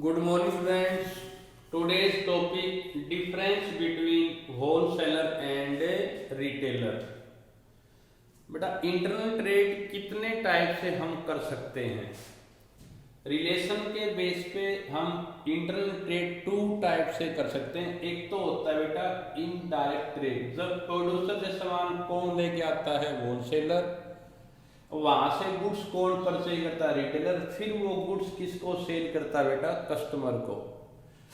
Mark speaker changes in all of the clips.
Speaker 1: Good morning, friends. Today's topic difference between wholesaler and retailer. बेटा internal trade कितने type से हम कर सकते हैं? रिलेशन के बेस पे हम इंटरनल ट्रेड टू टाइप से कर सकते हैं। एक तो होता है बेटा इनडायरेक्ट ट्रेड, जब प्रोड्यूसर से सामान कौन लेके आता है? होलसेलर। वहां से गुड्स कौन परचेज करता है? रिटेलर। फिर वो गुड्स किसको सेल करता है बेटा? कस्टमर को।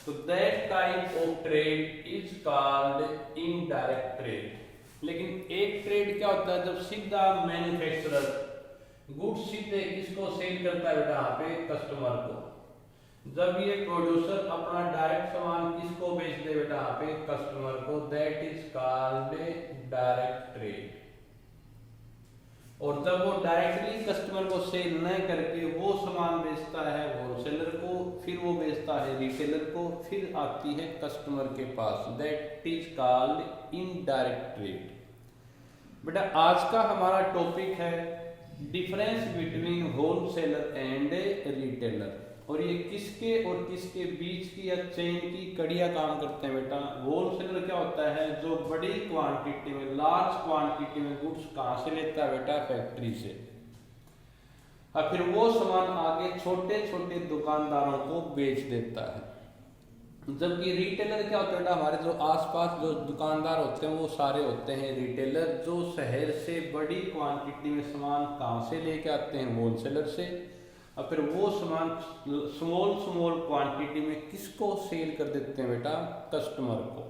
Speaker 1: तो that type of trade is called indirect trade. लेकिन एक ट्रेड क्या होता है? जब सीधा मैन्युफैक्चरर गुड्स सीधे किसको सेल करता है बेटा? यहाँ पे कस्टमर को। जब ये प्रोड्यूसर अपना डायरेक्ट सामान किसको बेच दे बेटा? यहाँ पे कस्टमर को। That is called direct trade. और जब वो डायरेक्टली कस्टमर को सेल न करके वो सामान बेचता है होलसेलर को, फिर वो बेचता है रिटेलर को, फिर आती है कस्टमर के पास। That is called indirect trade. बेटा आज का हमारा टॉपिक है difference between wholesaler and retailer. और ये किसके और किसके बीच की या चेन की कड़ियां काम करते हैं बेटा? होलसेलर क्या होता है? जो बड़ी क्वांटिटी में, लार्ज क्वांटिटी में गुड्स कहां से लेता है बेटा? फैक्ट्री से। और फिर वो सामान आगे छोटे छोटे दुकानदारों को बेच देता है। जबकि रिटेलर क्या होता है बेटा? हमारे जो आसपास जो दुकानदार होते हैं वो सारे होते हैं रिटेलर, जो शहर से बड़ी क्वांटिटी में सामान कहां से लेके आते हैं? होलसेलर से। और फिर वो सामान स्मॉल स्मॉल क्वांटिटी में किसको सेल कर देते हैं बेटा? कस्टमर को।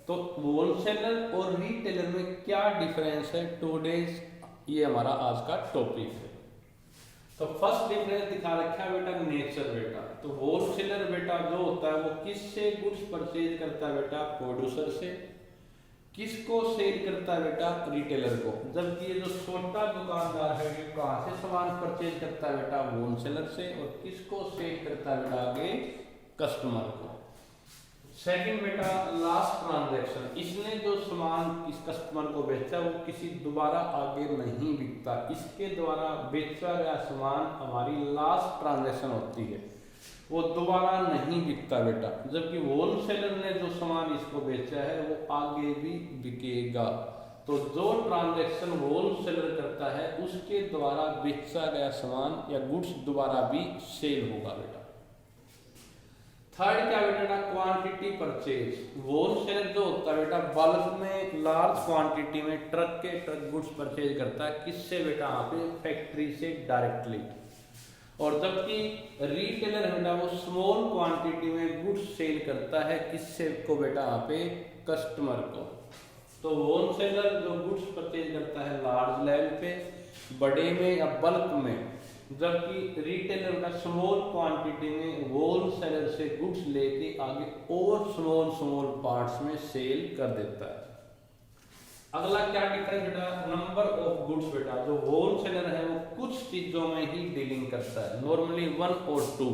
Speaker 1: तो होलसेलर और रिटेलर में क्या डिफरेंस है? टुडेज ये हमारा आज का टॉपिक है। तो फर्स्ट डिफरेंस दिखा रखा है बेटा नेचर बेटा। तो होलसेलर बेटा जो होता है वो किससे गुड्स परचेज करता है बेटा? प्रोड्यूसर से। किसको सेल करता है बेटा? रिटेलर को। जबकि ये जो छोटा दुकानदार है ये कहां से सामान परचेज करता है बेटा? होलसेलर से। और किसको सेल करता है बेटा? आगे कस्टमर को। सेकंड बेटा लास्ट ट्रांजैक्शन, इसने जो सामान इस कस्टमर को बेचा वो किसी दोबारा आगे नहीं बिकता। इसके द्वारा बेचा गया सामान हमारी लास्ट ट्रांजैक्शन होती है, वो दोबारा नहीं बिकता बेटा। जबकि होलसेलर ने जो सामान इसको बेचा है वो आगे भी बिकेगा। तो जो ट्रांजैक्शन होलसेलर करता है उसके द्वारा बेचा गया सामान या गुड्स दोबारा भी सेल होगा बेटा। थर्ड क्या बेटा? Quantity purchase. होलसेलर जो होता है बेटा बल्क में लार्ज क्वांटिटी में ट्रक के ट्रक गुड्स परचेज करता है। किससे बेटा? यहाँ पे फैक्ट्री से डायरेक्टली। और जबकि रिटेलर बेटा वो स्मॉल क्वांटिटी में गुड्स सेल करता है। किससे को बेटा? यहाँ पे कस्टमर को। तो होलसेलर जो गुड्स परचेज करता है लार्ज लेवल पे, बड़े में या बल्क में, जबकि रिटेलर का स्मॉल क्वांटिटी में होलसेलर से गुड्स लेके आगे और स्मॉल स्मॉल पार्ट्स में सेल कर देता है। अगला क्या डिफरेंस बेटा? नंबर ऑफ गुड्स बेटा। जो होलसेलर है वो कुछ चीजों में ही डीलिंग करता है, नॉर्मली 1 और 2।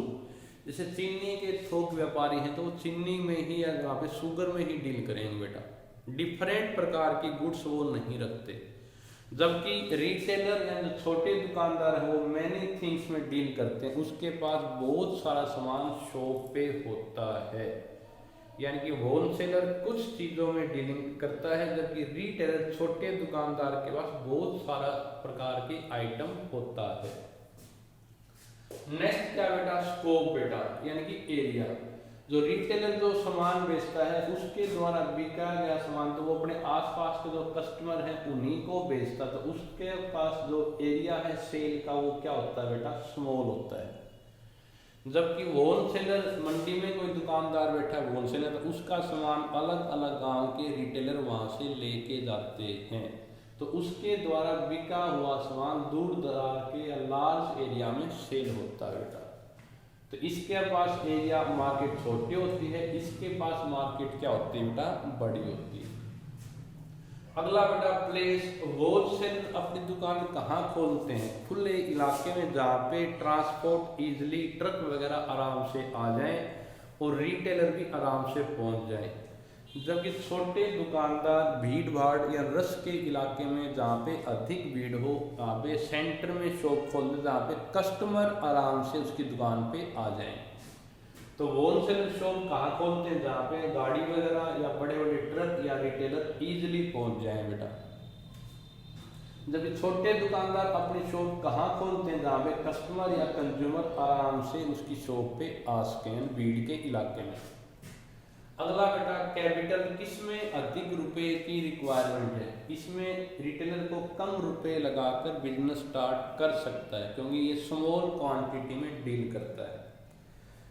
Speaker 1: जैसे चीनी के थोक व्यापारी हैं तो वो चीनी में ही या वहाँ पे शुगर में ही डील करेंगे बेटा। डिफरेंट प्रकार की गुड्स वो नहीं रखते। जबकि रिटेलर या जो छोटे दुकानदार है वो मैनी थिंग्स में डील करते हैं, उसके पास बहुत सारा सामान शॉप पे होता है। यानी कि होलसेलर कुछ चीजों में डीलिंग करता है, जबकि रिटेलर छोटे दुकानदार के पास बहुत सारा प्रकार के आइटम होता है। नेक्स्ट क्या बेटा? स्कोप बेटा, यानी कि एरिया। जो रिटेलर जो सामान बेचता है उसके द्वारा बिका गया सामान तो वो अपने आसपास के जो कस्टमर हैं उन्हीं को बेचता, तो उसके पास जो एरिया है सेल का वो क्या होता है बेटा? स्मॉल होता है। जबकि होलसेलर मंडी में कोई दुकानदार बैठा है होलसेलर, उसका सामान अलग अलग गांव के रिटेलर वहां से लेके जाते हैं, तो उसके द्वारा बिका हुआ सामान दूर दराज के या लार्ज एरिया में सेल होता है बेटा। तो इसके पास एरिया मार्केट छोटी होती है, इसके पास मार्केट क्या होती है बेटा? बड़ी होती है। अगला बेटा प्लेस। होलसेलर अपनी दुकान कहाँ खोलते हैं? खुले इलाके में जहाँ पे ट्रांसपोर्ट इजिली ट्रक वगैरह आराम से आ जाए और रिटेलर भी आराम से पहुँच जाए। जबकि छोटे दुकानदार भीड़ भाड़ या रश के इलाके में जहाँ पे अधिक भीड़ हो, वहाँ पे सेंटर में शॉप खोल दे जहाँ पे कस्टमर आराम से उसकी दुकान पे आ जाए। तो होलसेलर शॉप कहाँ खोलते हैं? जहाँ पे गाड़ी वगैरह या बड़े बड़े ट्रक या रिटेलर इजीली पहुंच जाए बेटा। जबकि छोटे दुकानदार अपनी शॉप कहाँ खोलते हैं? जहाँ पे कस्टमर या कंज्यूमर आराम से उसकी शॉप पे आ सकें, भीड़ के इलाके में। अगला बेटा, कैपिटल किसमें अधिक रुपए की रिक्वायरमेंट है? इसमें रिटेलर को कम रुपए लगाकर बिजनेस स्टार्ट कर सकता है, क्योंकि ये स्मॉल क्वांटिटी में डील करता है।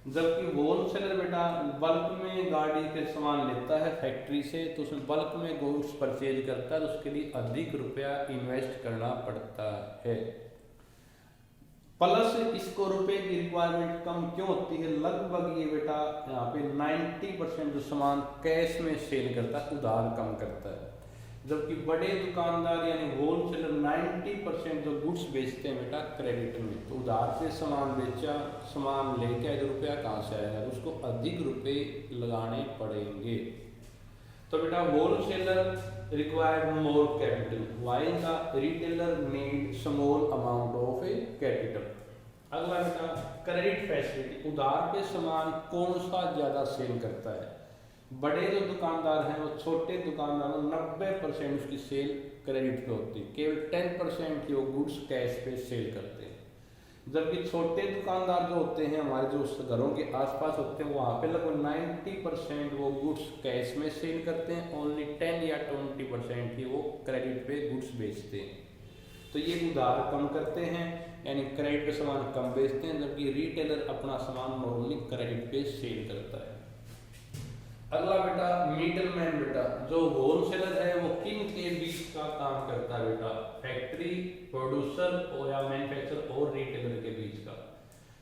Speaker 1: जबकि होलसेलर बेटा बल्क में गाड़ी के सामान लेता है फैक्ट्री से, तो उसमें बल्क में गुड्स परचेज करता है, तो उसके लिए अधिक रुपया इन्वेस्ट करना पड़ता है। प्लस इसको रुपए की रिक्वायरमेंट कम क्यों होती है? लगभग ये बेटा यहाँ पे 90% जो सामान कैश में सेल करता है, उधार कम करता है। जबकि बड़े दुकानदार यानी होलसेलर 90% जो गुड्स बेचते हैं बेटा क्रेडिट में, तो उधार से सामान बेचा, सामान लेके आए, रुपया कहाँ से आएगा? तो उसको अधिक रुपए लगाने पड़ेंगे। तो बेटा wholesaler require more capital, while the retailer need small amount of capital. अगला बेटा, क्रेडिट फैसिलिटी, उधार पे सामान कौन सा ज्यादा सेल करता है? बड़े जो दुकानदार हैं वो छोटे दुकानदारों 90% उसकी सेल क्रेडिट पे होती है, केवल 10% की वो गुड्स कैश पे सेल करते हैं। जबकि छोटे दुकानदार जो होते हैं हमारे जो घरों के आसपास होते हैं, वहाँ पे लगभग 90% वो गुड्स कैश में सेल करते हैं, ओनली 10 या 20% ही वो क्रेडिट पे गुड्स बेचते हैं। तो ये उधार कम करते हैं, यानी क्रेडिट पे सामान कम बेचते हैं, जबकि रिटेलर अपना सामान नॉर्मली क्रेडिट पे सेल करता है। अगला बेटा, मिडलमैन बेटा, जो होलसेलर है वो किन के बीच का काम करता है बेटा? फैक्ट्री, प्रोड्यूसर और या मैन्युफैक्चरर और रिटेलर के बीच का।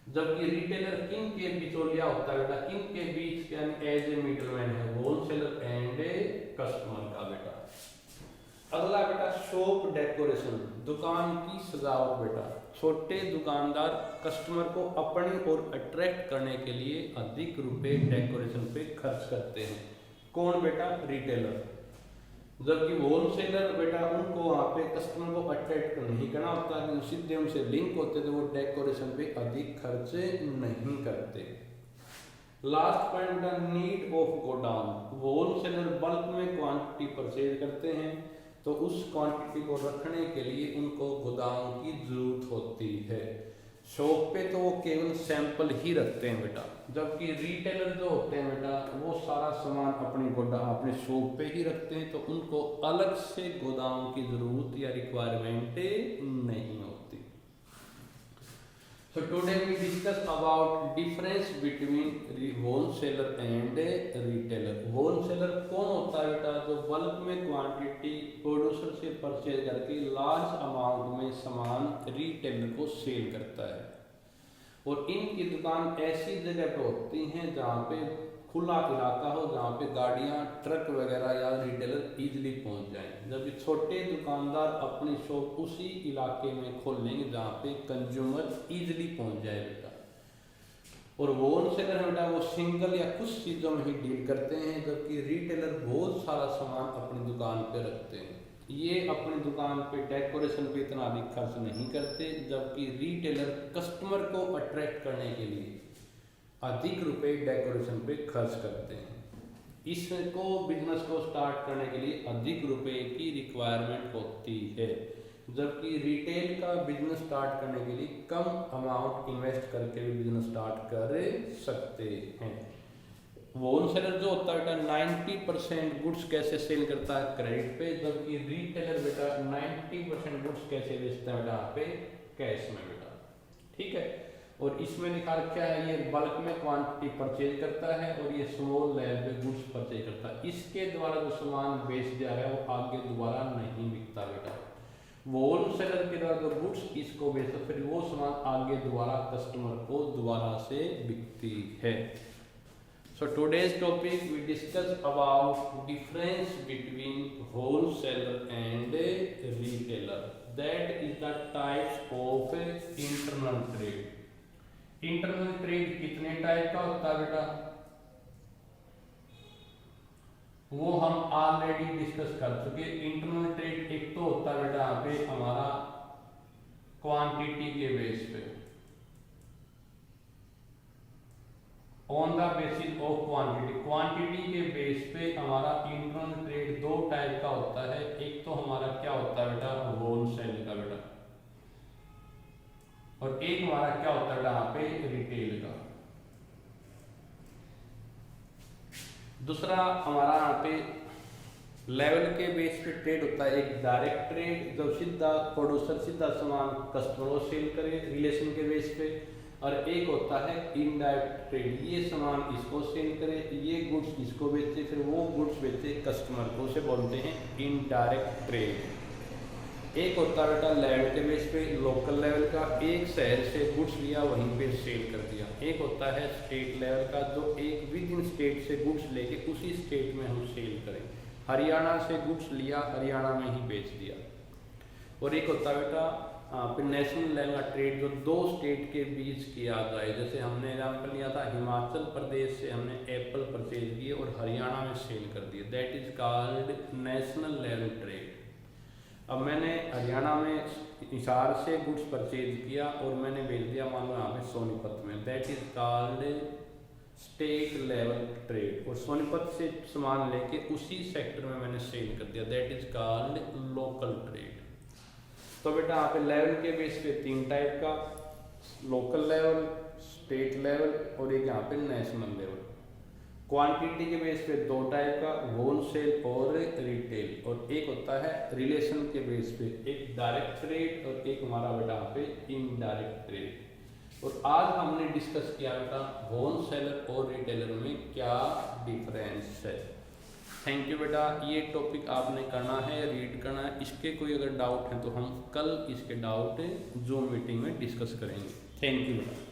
Speaker 1: जबकि रिटेलर किन के बिचौलिया होता है बेटा? किन के बीच, यानी एज ए मिडलमैन है, होलसेलर एंड ए कस्टमर का बेटा। अगला बेटा, शॉप डेकोरेशन, दुकान की सजावट बेटा। छोटे दुकानदार कस्टमर को अपनी ओर अट्रैक्ट करने के लिए अधिक रुपए डेकोरेशन पे खर्च करते हैं। कौन बेटा? रिटेलर। जबकि होलसेलर बेटा उनको वहाँ पे कस्टमर को अट्रैक्ट नहीं करना होता है, सीधे उनसे लिंक होते थे, वो डेकोरेशन पे अधिक खर्च नहीं करते। लास्ट पॉइंट बेटा, need of godown, wholesaler bulk में क्वांटिटी परचेज करते हैं, तो उस क्वांटिटी को रखने के लिए उनको गोदाम की जरूरत होती है। शॉप पे तो वो केवल सैंपल ही रखते हैं बेटा, जबकि रिटेलर जो होते हैं बेटा वो सारा सामान अपने शॉप पे ही रखते हैं, तो उनको अलग से गोदाम की जरूरत या रिक्वायरमेंट नहीं होती। So today we discuss about difference between wholesaler and retailer. Wholesaler कौन होता है बेटा? जो बल्क में क्वांटिटी प्रोड्यूसर से परचेज करके लार्ज अमाउंट में सामान रिटेलर को सेल करता है, और इनकी दुकान ऐसी जगह पे होती हैं जहाँ पे खुला इलाका हो, जहाँ पे गाड़ियाँ, ट्रक वगैरह या रिटेलर इजीली पहुँच जाएं। जबकि छोटे दुकानदार अपनी शॉप उसी इलाके में खोल लेंगे जहाँ पे कंज्यूमर इजीली पहुँच जाए बेटा। और होलसेलर बेटा वो सिंगल या कुछ चीज़ों में ही डील करते हैं, जबकि रिटेलर बहुत सारा सामान अपनी दुकान पे रखते हैं। ये अपनी दुकान पे डेकोरेशन पे इतना अधिक खर्च नहीं करते, जबकि रिटेलर कस्टमर को अट्रैक्ट करने के लिए अधिक रुपए डेकोरेशन पे खर्च करते हैं। इसको बिजनेस को स्टार्ट करने के लिए अधिक रुपए की रिक्वायरमेंट होती है, जबकि रिटेल का बिजनेस स्टार्ट करने के लिए कम अमाउंट इन्वेस्ट करके भी बिजनेस स्टार्ट कर सकते हैं। होलसेलर जो होता है बेटा 90% गुड्स कैसे सेल करता है? क्रेडिट पे, जबकि रिटेलर बेटा 90% गुड्स कैसे बेचता है बेटा? पे कैश में बेटा। ठीक है, और इसमें लिखा रखा है ये बल्क में क्वांटिटी परचेज करता है और ये स्मॉल लेवल पे गुड्स परचेज करता है। इसके द्वारा जो सामान बेच दिया है वो आगे दोबारा नहीं बिकता बेटा। होलसेलर के द्वारा जो गुड्स इसको बेचता फिर वो सामान आगे दोबारा कस्टमर को दोबारा से बिकती है। So today's topic we discuss about difference between wholesaler and retailer. That is the types of internal trade. Internal trade कितने टाइप का होता है बेटा? वो हम ऑलरेडी डिस्कस कर चुके। इंटरनल ट्रेड एक तो होता है बेटा यहाँ पे हमारा क्वांटिटी के बेस पे, on the basis of quantity, quantity के बेस पे हमारा इंटरनल ट्रेड दो टाइप का होता है। एक तो हमारा क्या होता है बेटा, होलसेल का बेटा, और एक हमारा क्या होता है यहाँ पे, रिटेल का। दूसरा हमारा यहाँ पे लेवल के बेस पे ट्रेड होता है, एक डायरेक्ट ट्रेड जो सीधा प्रोड्यूसर सीधा सामान कस्टमर को सेल करे रिलेशन के बेस पे, और एक होता है इनडायरेक्ट ट्रेड, ये सामान इसको सेल करे, ये गुड्स इसको बेचे, फिर वो गुड्स बेचे कस्टमर को, उसे बोलते हैं इनडायरेक्ट ट्रेड। एक होता है बेटा लेवल के बेस पे लोकल लेवल का, एक शहर से गुड्स लिया वहीं पे सेल कर दिया। एक होता है स्टेट लेवल का, जो एक विद इन स्टेट से गुड्स लेके उसी स्टेट में हम सेल करें, हरियाणा से गुड्स लिया हरियाणा में ही बेच दिया। और एक होता है बेटा फिर नेशनल लेवल का ट्रेड, जो दो स्टेट के बीच किया जाए। जैसे हमने एग्जाम्पल लिया था, हिमाचल प्रदेश से हमने एप्पल परचेज किए और हरियाणा में सेल कर दिए, that is called national level trade. अब मैंने हरियाणा में हिसार से गुड्स परचेज किया और मैंने भेज दिया मान लो यहाँ पे सोनीपत में, that is called state level trade. और सोनीपत से सामान लेके उसी सेक्टर में मैंने सेल कर दिया, that is called local trade. तो बेटा यहाँ पे लेवल के बेस पे तीन टाइप का, लोकल लेवल, स्टेट लेवल और एक यहाँ पे नेशनल लेवल। क्वांटिटी के बेस पे दो टाइप का, होलसेल और रिटेल, और एक होता है रिलेशन के बेस पे, एक डायरेक्ट ट्रेड और एक हमारा बेटा यहाँ पे इनडायरेक्ट ट्रेड। और आज हमने डिस्कस किया बेटा होलसेलर और रिटेलर में क्या डिफरेंस है। थैंक यू बेटा, ये टॉपिक आपने करना है, रीड करना है। इसके कोई अगर डाउट है तो हम कल इसके डाउट जूम मीटिंग में डिस्कस करेंगे। थैंक यू बेटा।